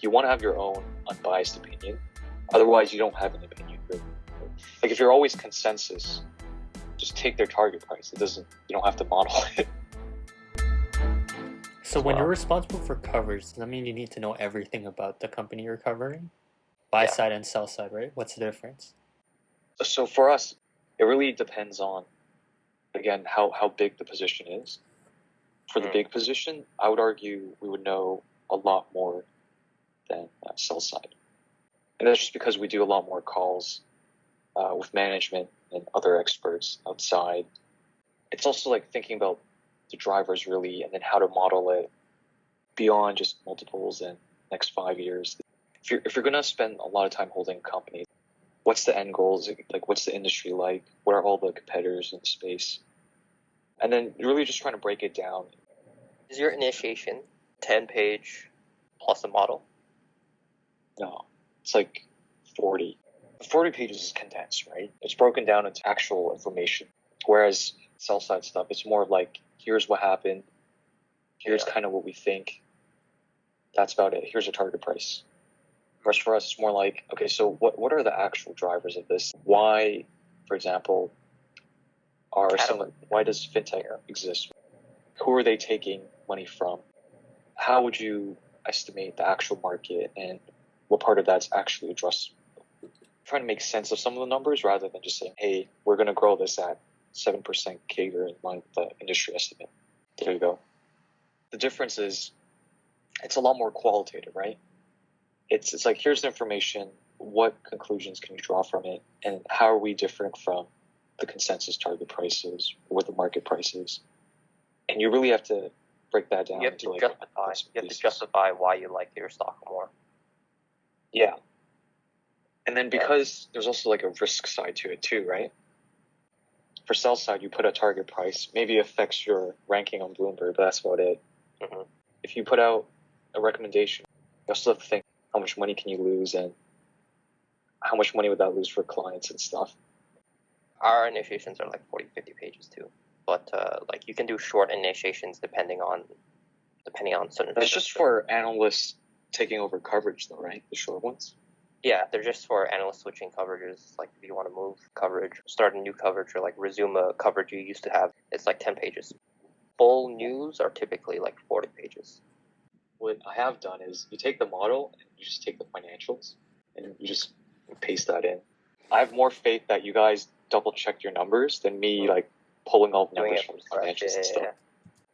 You want to have your own unbiased opinion. Otherwise, you don't have an opinion, really. Like if you're always consensus, just take their target price. You don't have to model it. So when you're responsible for coverage, does that mean you need to know everything about the company you're covering? Buy Yeah. side and sell side, right? What's the difference? So for us, it really depends on, again, how big the position is. For the big position, I would argue we would know a lot more than sell side. And that's just because we do a lot more calls with management and other experts outside. It's also like thinking about the drivers really, and then how to model it beyond just multiples and next 5 years. If you're going to spend a lot of time holding a company, what's the end goals? Like, what's the industry like? What are all the competitors in the space? And then really just trying to break it down. Is your initiation 10-page plus a model? No, it's like 40. 40 pages is condensed, right? It's broken down into actual information. Whereas sell side stuff, it's more of like, here's what happened. Here's kind of what we think. That's about it. Here's a target price. Whereas for us, it's more like, okay, so what are the actual drivers of this? Why, for example, why does fintech exist? Who are they taking money from? How would you estimate the actual market, and what part of that's actually addressed? Trying to make sense of some of the numbers rather than just saying, hey, we're going to grow this at 7% CAGR in line with the industry estimate. There you go. The difference is it's a lot more qualitative, right? It's like, here's the information. What conclusions can you draw from it? And how are we different from the consensus target prices or what the market price is? And you really have to break that down. You have to justify why you like your stock more. Yeah. And then because there's also like a risk side to it too, right? For sell side, you put a target price. Maybe it affects your ranking on Bloomberg, but that's about it. Mm-hmm. If you put out a recommendation, you also have to think, how much money can you lose, and how much money would that lose for clients and stuff? Our initiations are like 40, 50 pages too. But like you can do short initiations depending on certain. It's just for analysts taking over coverage though, right? The short ones? Yeah, they're just for analyst switching coverages. Like if you want to move coverage, start a new coverage, or like resume a coverage you used to have, it's like 10 pages. Full news are typically like 40 pages. What I have done is you take the model and you just take the financials and you just paste that in. I have more faith that you guys double check your numbers than me like pulling all the numbers from financials and stuff.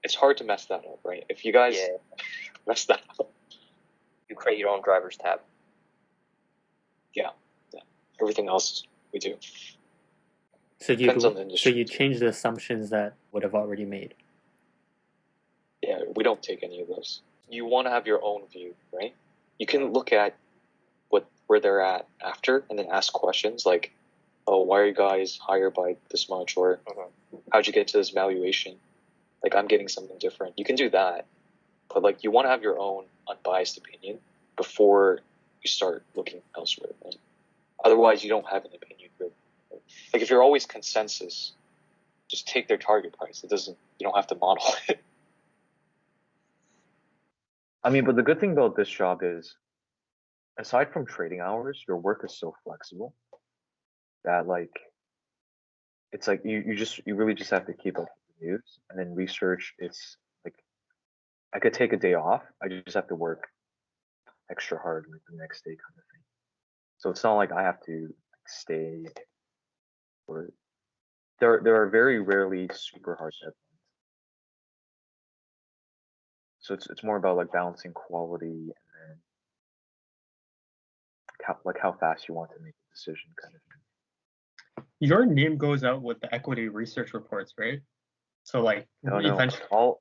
It's hard to mess that up, right? If you guys mess that up, you create your own drivers tab. Yeah. Everything else we do. So you change the assumptions that would have already made. Yeah, we don't take any of those. You want to have your own view, right? You can look at where they're at after and then ask questions like, oh, why are you guys higher by this much? Or how'd you get to this valuation? Like, I'm getting something different. You can do that. But like, you want to have your own unbiased opinion before you start looking elsewhere, right? Otherwise, you don't have an opinion, really. Like, if you're always consensus, just take their target price. You don't have to model it. I mean, but the good thing about this job is, aside from trading hours, your work is so flexible that like, it's like you really just have to keep up with the news, and then research. It's like, I could take a day off. I just have to work extra hard like the next day kind of thing. So it's not like I have to stay. Or there are very rarely super hard deadlines. So it's more about like balancing quality and then how fast you want to make a decision kind of thing. Your name goes out with the equity research reports, right? So like eventually.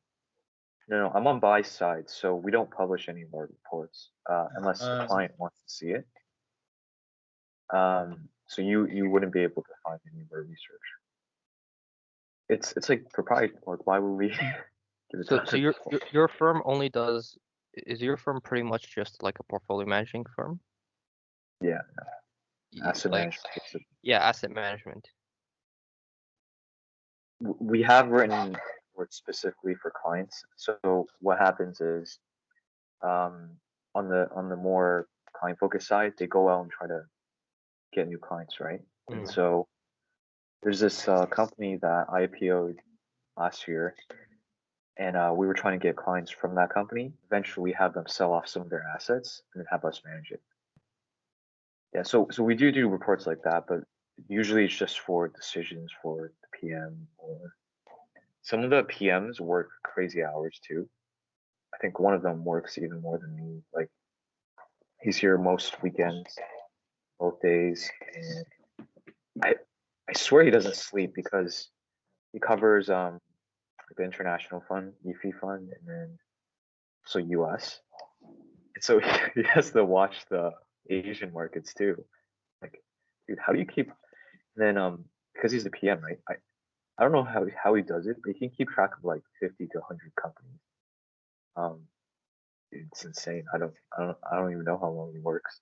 No, I'm on buy side, so we don't publish any of our reports unless the client wants to see it. So you wouldn't be able to find any of our research. It's like proprietary. Like, why would we? So your firm only does. Is your firm pretty much just like a portfolio managing firm? Yeah. Asset management. Yeah, asset management. We have written reports specifically for clients. So what happens is, on the more client focused side, they go out and try to get new clients, right? And Mm. so there's this company that IPO'd last year, and we were trying to get clients from that company. Eventually, we have them sell off some of their assets and then have us manage it. Yeah, so we do reports like that, but usually it's just for decisions for the PM, or some of the PMs work crazy hours too. I think one of them works even more than me. Like he's here most weekends, both days, and I I swear he doesn't sleep because he covers like the international fund, EFI fund, and then so US. And so he has to watch the Asian markets too. Like, dude, how do you keep? And then because he's the PM, right? I don't know how he does it, but he can keep track of like 50 to 100 companies. Um, it's insane. I don't even know how long he works.